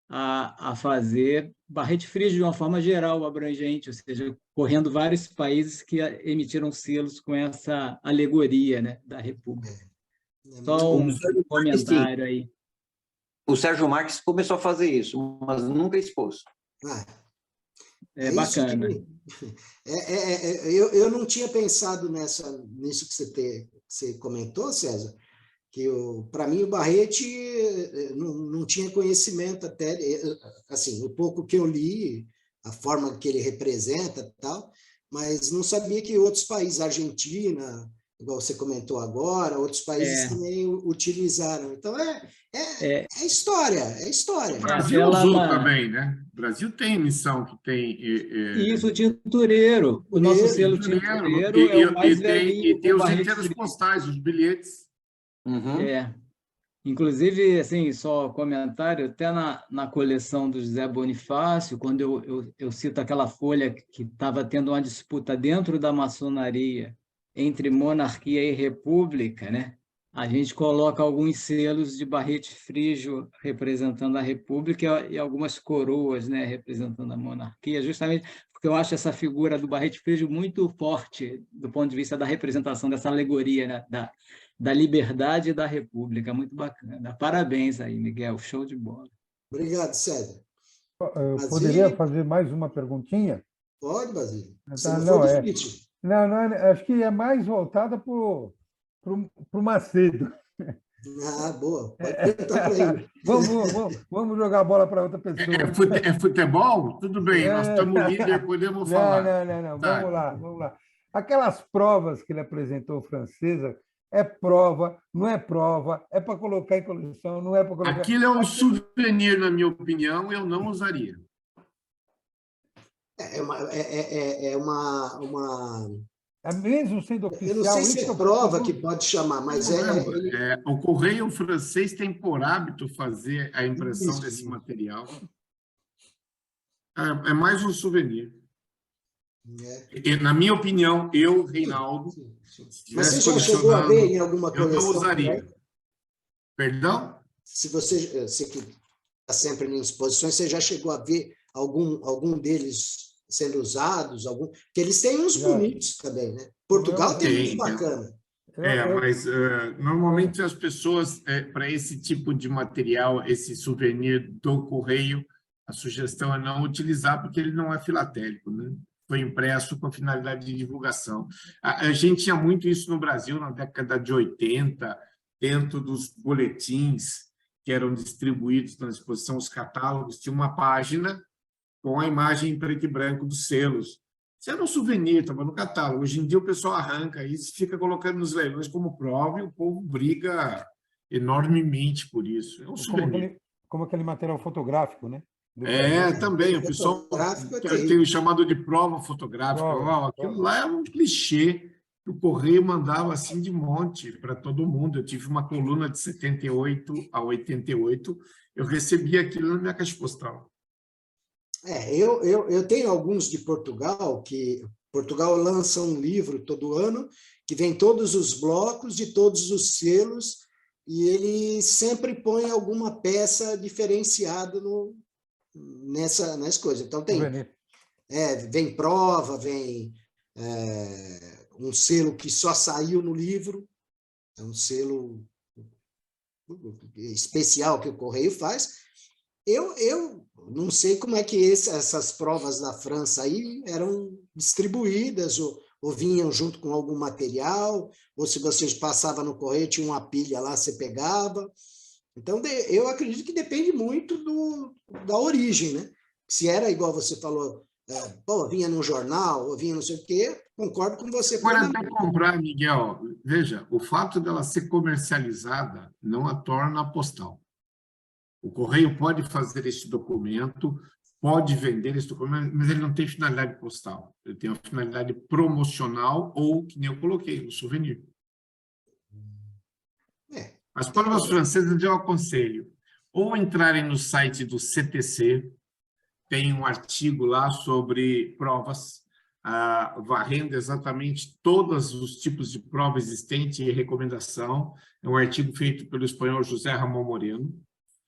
a fazer barrete frígio de uma forma geral, abrangente, ou seja, correndo vários países que emitiram selos com essa alegoria, né, da República. Só um comentário aí. O Sérgio Marques começou a fazer isso, mas nunca expôs. É bacana. Eu não tinha pensado nisso que você comentou, César, que para mim o Barrete não tinha conhecimento até, assim, o pouco que eu li, a forma que ele representa tal, mas não sabia que outros países, Argentina, igual você comentou agora, outros países também utilizaram. Então, é história. O Brasil usou também, né? O Brasil tem missão que tem... Isso, o tintureiro. O nosso selo tintureiro é o mais velhinho. E tem os inteiros postais, os bilhetes. Inclusive, assim, só comentário, até na coleção do José Bonifácio, quando eu cito aquela folha que estava tendo uma disputa dentro da maçonaria entre monarquia e república, né? A gente coloca alguns selos de barrete frígio representando a república e algumas coroas, né, representando a monarquia, justamente porque eu acho essa figura do barrete frígio muito forte do ponto de vista da representação dessa alegoria, né, da liberdade e da república. Muito bacana. Parabéns aí, Miguel. Show de bola. Obrigado, César. Eu poderia fazer mais uma perguntinha? Pode, Basílio. Não, acho que é mais voltada para o Macedo. Boa. Pode perguntar para ele. Vamos jogar a bola para outra pessoa. É futebol? Tudo bem, nós estamos líder, podemos falar. Não. Vamos lá. Aquelas provas que ele apresentou francesa, é prova, não é prova, é para colocar em coleção, não é para colocar... Aquilo é um souvenir, na minha opinião, eu não usaria. Mesmo sendo oficial... Eu não sei se é prova que pode chamar, mas o Correio francês tem por hábito fazer a impressão desse material. É mais um souvenir. Na minha opinião, eu, Reinaldo... Mas você já chegou a ver em alguma coleção? Eu não usaria. Perdão? Se você que está sempre em exposições, você já chegou a ver algum deles sendo usados? Porque eles têm uns bonitos também, né? Portugal tem uns bacanas. Mas normalmente as pessoas, para esse tipo de material, esse souvenir do Correio, a sugestão é não utilizar, porque ele não é filatélico, né? Foi impresso com finalidade de divulgação. A gente tinha muito isso no Brasil na década de 80, dentro dos boletins que eram distribuídos na exposição, os catálogos, tinha uma página com a imagem em preto e branco dos selos. Isso era um souvenir, estava no catálogo. Hoje em dia o pessoal arranca isso e fica colocando nos leilões como prova e o povo briga enormemente por isso. É um souvenir. Como aquele material fotográfico, né? Também, o pessoal tem o chamado de prova fotográfica. Aquilo lá é um clichê que o Correio mandava assim de monte para todo mundo. Eu tive uma coluna de 78 a 88, eu recebi aquilo na minha caixa postal. Eu tenho alguns de Portugal, que Portugal lança um livro todo ano, que vem todos os blocos de todos os selos, e ele sempre põe alguma peça diferenciada nessas coisas. Então, vem prova, vem um selo que só saiu no livro, é um selo especial que o Correio faz. Eu não sei como é que essas provas da França aí eram distribuídas, ou vinham junto com algum material, ou se você passava no correio, tinha uma pilha lá, você pegava. Então, eu acredito que depende muito da origem, né? Se era igual você falou, vinha num jornal, ou vinha não sei o quê, concordo com você. Pode até comprar, Miguel. Veja, o fato dela ser comercializada não a torna postal. O Correio pode fazer esse documento, pode vender esse documento, mas ele não tem finalidade postal. Ele tem uma finalidade promocional ou, que nem eu coloquei, um souvenir. As provas francesas eu aconselho ou entrarem no site do CTC, tem um artigo lá sobre provas, varrendo exatamente todos os tipos de prova existente e recomendação. É um artigo feito pelo espanhol José Ramon Moreno.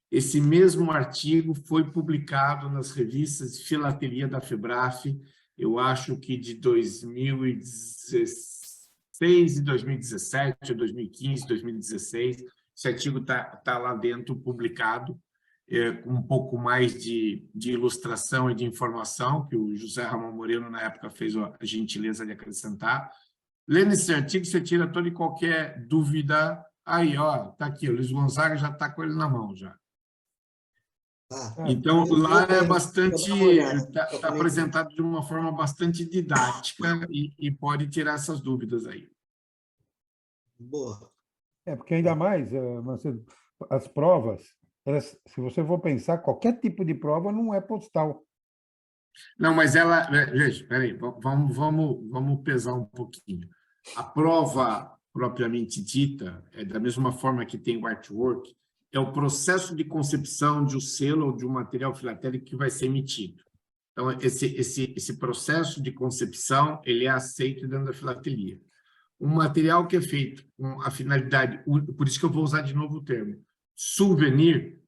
Esse mesmo artigo foi publicado nas revistas de filatelia da FEBRAF, eu acho que de 2016 e 2017, 2015, 2016. Esse artigo está lá dentro, publicado, com um pouco mais de ilustração e de informação, que o José Ramon Moreno, na época, fez a gentileza de acrescentar. Lendo esse artigo, você tira toda e qualquer dúvida. Aí, ó, está aqui, o Luiz Gonzaga já está com ele na mão, já. Então, lá é bastante, está apresentado de uma forma bastante didática e pode tirar essas dúvidas aí. Boa. Porque ainda mais, Marcelo, as provas, se você for pensar, qualquer tipo de prova não é postal. Não, mas ela... Veja, espera aí, vamos pesar um pouquinho. A prova propriamente dita, da mesma forma que tem o artwork, é o processo de concepção de um selo ou de um material filatélico que vai ser emitido. Então, esse processo de concepção, ele é aceito dentro da filatelia. Um material que é feito com a finalidade, por isso que eu vou usar de novo o termo, souvenir,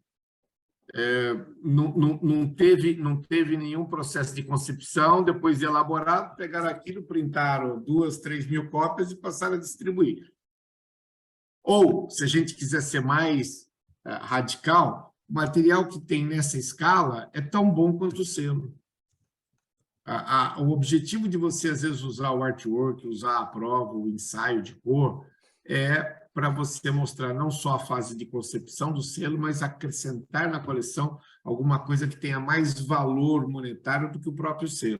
não teve nenhum processo de concepção, depois de elaborado, pegaram aquilo, printaram 2, 3 mil cópias e passaram a distribuir. Ou, se a gente quiser ser mais radical, o material que tem nessa escala é tão bom quanto o selo. O objetivo de você, às vezes, usar o artwork, usar a prova, o ensaio de cor, é para você mostrar não só a fase de concepção do selo, mas acrescentar na coleção alguma coisa que tenha mais valor monetário do que o próprio selo.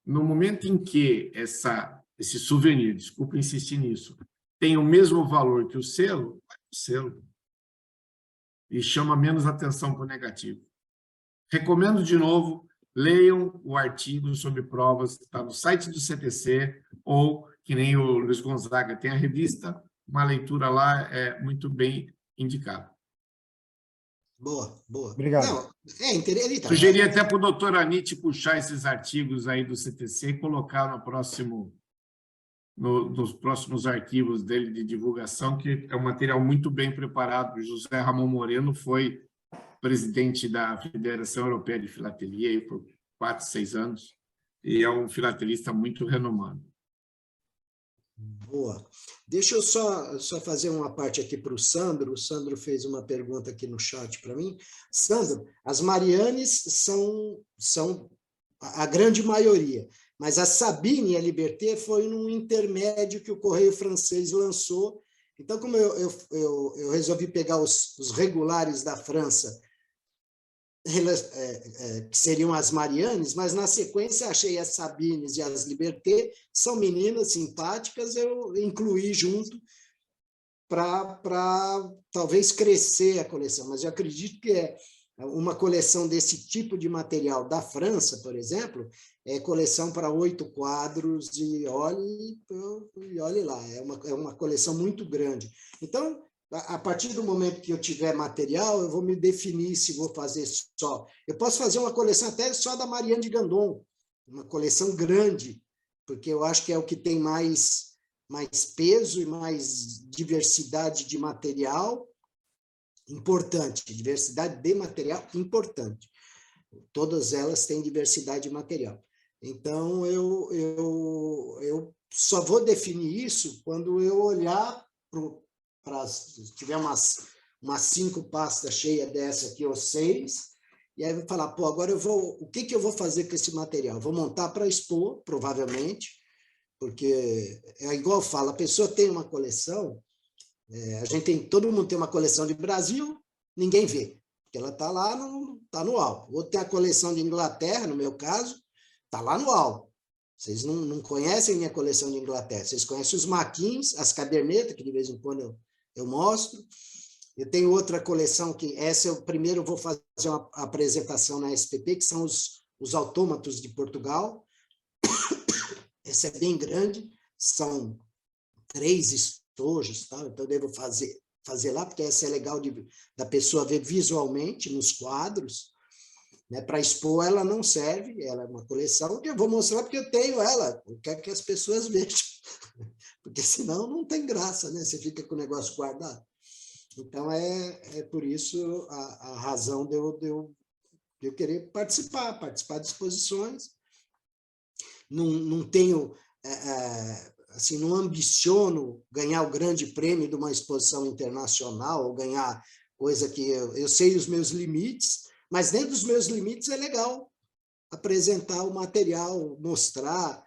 No momento em que esse souvenir, desculpa insistir nisso, tem o mesmo valor que o selo, e chama menos atenção para o negativo. Recomendo, de novo, leiam o artigo sobre provas, está no site do CTC, ou, que nem o Luiz Gonzaga tem a revista, uma leitura lá é muito bem indicada. Boa. Obrigado. Não, interessante. Sugeri até para o doutor Anite puxar esses artigos aí do CTC e colocar nos próximos arquivos dele de divulgação, que é um material muito bem preparado. O José Ramon Moreno foi presidente da Federação Europeia de Filatelia aí por 4, 6 anos, e é um filatelista muito renomado. Boa. Deixa eu só fazer uma parte aqui para o Sandro. O Sandro fez uma pergunta aqui no chat para mim. Sandro, as Marianes são a grande maioria, mas a Sabine e a Liberté foi num intermédio que o Correio francês lançou. Então, como eu resolvi pegar os regulares da França, que seriam as Marianes, mas na sequência achei as Sabines e as Liberté, são meninas simpáticas, eu incluí junto para talvez crescer a coleção, mas eu acredito que uma coleção desse tipo de material da França, por exemplo, é coleção para 8 quadros e olhe lá, é uma coleção muito grande. Então, a partir do momento que eu tiver material, eu vou me definir se vou fazer só. Eu posso fazer uma coleção até só da Mariana de Gandon, uma coleção grande, porque eu acho que é o que tem mais peso e mais diversidade de material importante, diversidade de material importante. Todas elas têm diversidade de material. Então, eu só vou definir isso quando eu olhar para... Se tiver umas 5 pastas cheias dessa aqui, ou 6, e aí eu vou falar, pô, agora o que eu vou fazer com esse material? Vou montar para expor, provavelmente, porque é igual eu falo, a pessoa tem uma coleção, todo mundo tem uma coleção de Brasil, ninguém vê, porque ela está lá, está no álbum. Outro tem a coleção de Inglaterra, no meu caso, está lá no álbum. Vocês não conhecem minha coleção de Inglaterra, vocês conhecem os maquins, as cadernetas, que de vez em quando eu mostro. Eu tenho outra coleção, que essa eu primeiro vou fazer uma apresentação na SPP, que são os autômatos de Portugal. Essa é bem grande, são 3 estojos, tá? Então eu devo fazer lá, porque essa é legal da pessoa ver visualmente nos quadros. Né? Para expor, ela não serve, ela é uma coleção que eu vou mostrar porque eu tenho ela, eu quero que as pessoas vejam, porque senão não tem graça, né? Você fica com o negócio guardado. Então, é por isso a razão de eu querer participar de exposições. Não tenho, assim, não ambiciono ganhar o grande prêmio de uma exposição internacional, ou ganhar coisa que eu sei os meus limites, mas dentro dos meus limites é legal apresentar o material, mostrar,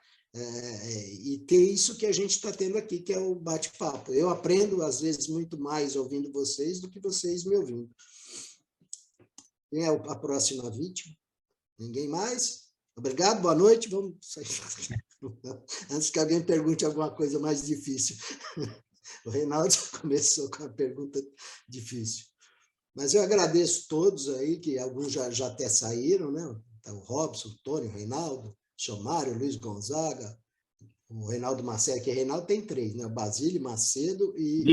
e ter isso que a gente está tendo aqui, que é o bate-papo. Eu aprendo, às vezes, muito mais ouvindo vocês do que vocês me ouvindo. Quem é a próxima vítima? Ninguém mais? Obrigado, boa noite. Vamos sair antes que alguém pergunte alguma coisa mais difícil. O Reinaldo começou com a pergunta difícil. Mas eu agradeço todos aí, que alguns já até saíram, né? O Robson, o Tony, o Reinaldo, o Chomário, o Luiz Gonzaga, o Reinaldo Macedo, que Reinaldo tem 3, né? O Basílio, Macedo e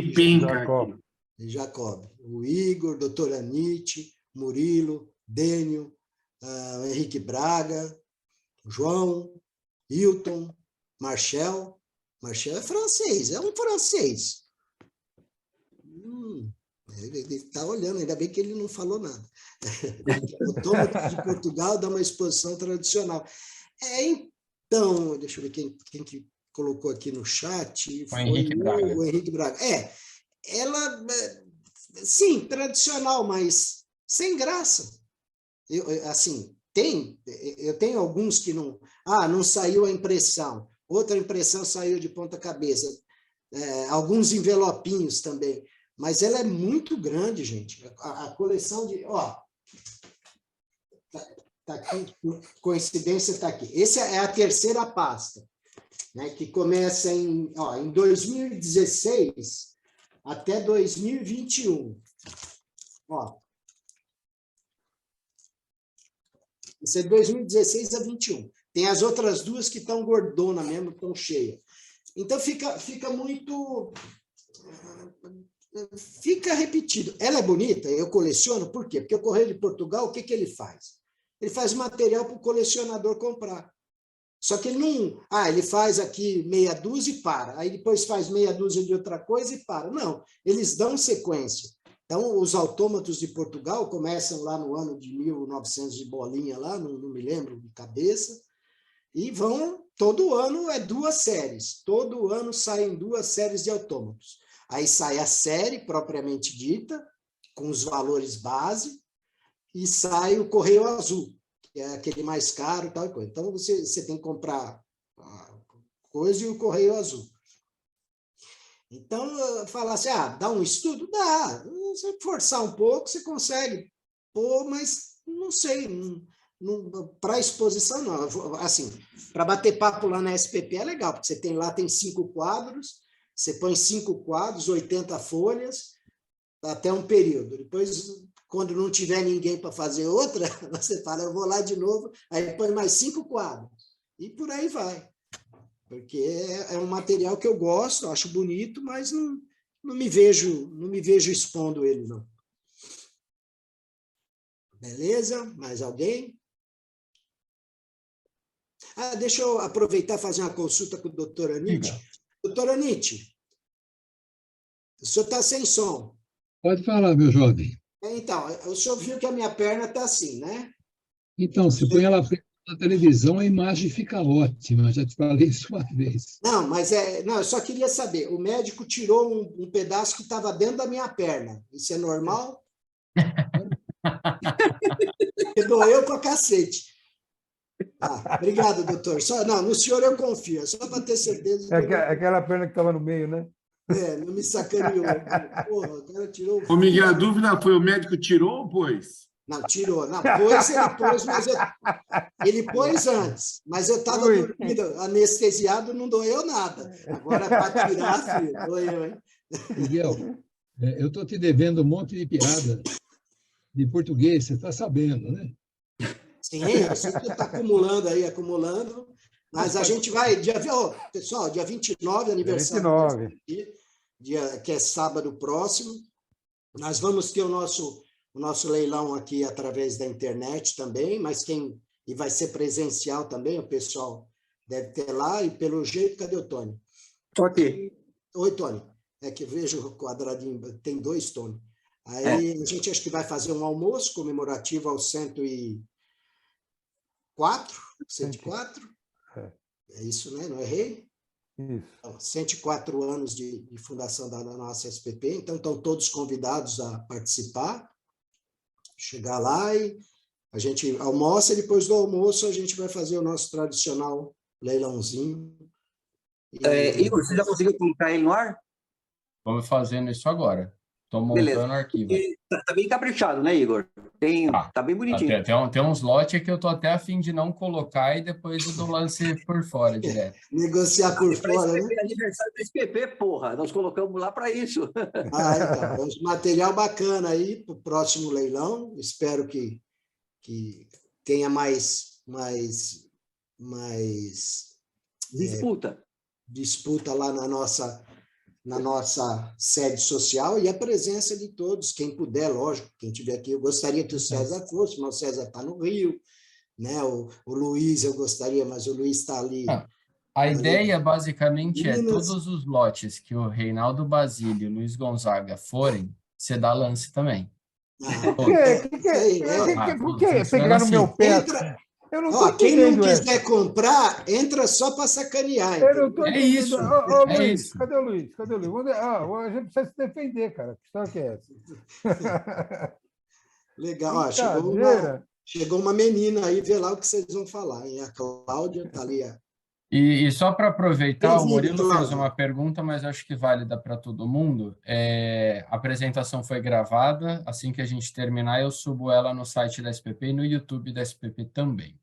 Jacob. O Igor, doutor Anite, Murilo, Dênio, o Henrique Braga, João, Hilton, Marcel. Marcel é francês, é um francês. Ele está olhando, ainda bem que ele não falou nada. O Autômatos de Portugal dá uma exposição tradicional. Então, deixa eu ver quem que colocou aqui no chat. Foi o Henrique Braga. Ela, sim, tradicional, mas sem graça. Eu tenho alguns que não saiu a impressão, outra impressão saiu de ponta cabeça, alguns envelopinhos também. Mas ela é muito grande, gente. A coleção de... Tá aqui, coincidência está aqui. Essa é a terceira pasta, né, que começa em 2016 até 2021. Isso é 2016 a 21. Tem as outras 2 que estão gordona mesmo, estão cheias. Então, fica muito... Fica repetido. Ela é bonita, eu coleciono, por quê? Porque o Correio de Portugal, o que ele faz? Ele faz material para o colecionador comprar. Só que ele não... ele faz aqui meia dúzia e para. Aí depois faz meia dúzia de outra coisa e para. Não, eles dão sequência. Então, os autômatos de Portugal começam lá no ano de 1900 de bolinha, lá, não me lembro de cabeça, e vão... Todo ano 2 séries. Todo ano saem 2 séries de autômatos. Aí sai a série, propriamente dita, com os valores base, e sai o Correio Azul, que é aquele mais caro, tal coisa. Então, você tem que comprar a coisa e o Correio Azul. Então, falar assim, dá um estudo? Dá. Se forçar um pouco, você consegue. Mas não sei, para exposição, não. Assim, para bater papo lá na SPP é legal, porque tem 5 quadros, você põe 5 quadros, 80 folhas, até um período. Depois, quando não tiver ninguém para fazer outra, você fala, eu vou lá de novo, aí põe mais 5 quadros. E por aí vai. Porque é um material que eu gosto, acho bonito, mas não me vejo expondo ele, não. Beleza? Mais alguém? Deixa eu aproveitar e fazer uma consulta com o doutor Anite. Doutor Anite, o senhor está sem som. Pode falar, meu jovem. Então, o senhor viu que a minha perna está assim, né? Então, se põe ela na televisão, a imagem fica ótima. Já te falei isso uma vez. Não, mas eu só queria saber, o médico tirou um pedaço que estava dentro da minha perna. Isso é normal? Porque doeu pra cacete. Obrigado, doutor. No senhor eu confio, só para ter certeza. Aquela perna que estava no meio, né? Não me sacaneou. Porra, o cara tirou. Ô, Miguel, a dúvida foi: o médico tirou ou pôs? Não, tirou. Não, ele pôs, mas ele pôs antes. Mas eu estava dormindo, anestesiado, não doeu nada. Agora, para tirar, filho, doeu, hein? Miguel, eu estou te devendo um monte de piada de português, você está sabendo, né? Sim, eu sei que está acumulando. Mas a gente vai, pessoal, dia 29, aniversário. 29. Que é sábado próximo. Nós vamos ter o nosso leilão aqui através da internet também, mas e vai ser presencial também, o pessoal deve ter lá, e pelo jeito, cadê o Tony? Ok. Oi, Tony. É que eu vejo o quadradinho, tem 2, Tony. Aí a gente acho que vai fazer um almoço comemorativo ao 104. É isso, né? Não errei? Isso. Então, 104 anos de fundação da nossa SPP, então estão todos convidados a participar, chegar lá e a gente almoça, e depois do almoço a gente vai fazer o nosso tradicional leilãozinho. Igor, você já conseguiu colocar ele no ar? Vamos fazendo isso agora. Estou montando o arquivo. Está bem caprichado, né, Igor? Tá bem bonitinho. Tem uns lotes que eu estou até a fim de não colocar e depois eu dou lance por fora direto. Negociar por fora, né? Aniversário do SPP, porra. Nós colocamos lá para isso. Então, material bacana aí para o próximo leilão. Espero que tenha mais disputa lá na nossa sede social, e a presença de todos, quem puder, lógico, quem estiver aqui. Eu gostaria que o César fosse, mas o César está no Rio, né? O Luiz eu gostaria, mas o Luiz está ali. A ideia, basicamente, é todos os lotes que o Reinaldo Basílio e o Luiz Gonzaga forem, você dá lance também. Por que pegar no meu pé? Eu não tô quem não quiser comprar, entra só para sacanear. É isso. Luiz, cadê o Luiz? A gente precisa se defender, cara. Que história que é essa? Legal. Chegou uma menina aí, vê lá o que vocês vão falar. Hein? A Cláudia está ali. E só para aproveitar, o Murilo fez uma pergunta, mas acho que válida para todo mundo. A apresentação foi gravada. Assim que a gente terminar, eu subo ela no site da SPP e no YouTube da SPP também.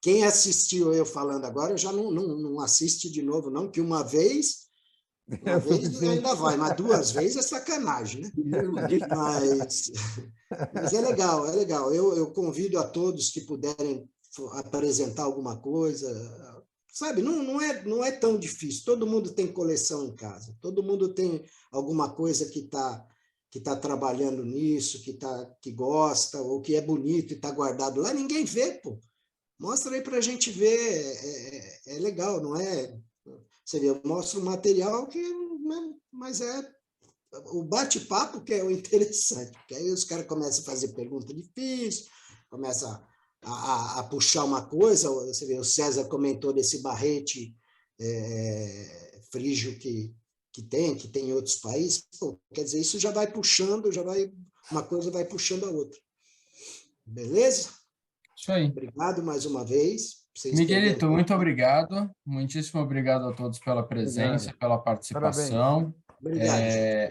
Quem assistiu eu falando agora, já não assiste de novo, não, que uma vez ainda vai, mas 2 vezes é sacanagem, né? Mas é legal. Eu convido a todos que puderem apresentar alguma coisa, sabe? Não é tão difícil. Todo mundo tem coleção em casa, todo mundo tem alguma coisa que está trabalhando nisso, que gosta, ou que é bonito e está guardado lá, ninguém vê, pô. Mostra aí para a gente ver, é legal, não é? Você vê, eu mostro um material mas é o bate-papo que é o interessante, porque aí os caras começam a fazer pergunta difícil, começam a puxar uma coisa. Você vê, o César comentou desse barrete frígio que tem em outros países. Pô, quer dizer, isso já vai puxando, uma coisa vai puxando a outra. Beleza? Isso aí. Obrigado mais uma vez. Miguelito, muito obrigado. Muitíssimo obrigado a todos pela presença, pela participação.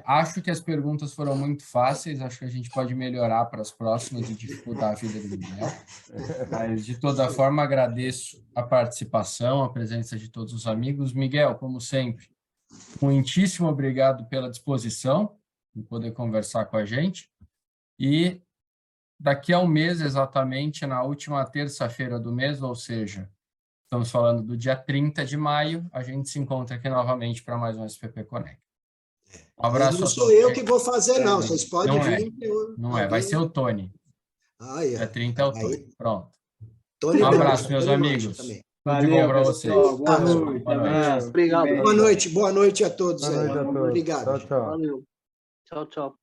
Acho que as perguntas foram muito fáceis, acho que a gente pode melhorar para as próximas e dificultar a vida do Miguel. Mas, de toda forma, agradeço a participação, a presença de todos os amigos. Miguel, como sempre, muitíssimo obrigado pela disposição em poder conversar com a gente. E daqui a um mês, exatamente, na última terça-feira do mês, ou seja, estamos falando do dia 30 de maio, a gente se encontra aqui novamente para mais um SPP Connect. Um abraço. Não sou eu que vou fazer, não. Vocês podem não vir. Não é, vai ser o Tony. Dia 30 é o Tony. Pronto. Tony um abraço, Branco, meus Tony amigos. também. Tudo de bom para vocês. Boa noite. Obrigado. Boa noite a todos. Boa noite a todos. Obrigado. Tchau, tchau. Valeu. Tchau, tchau.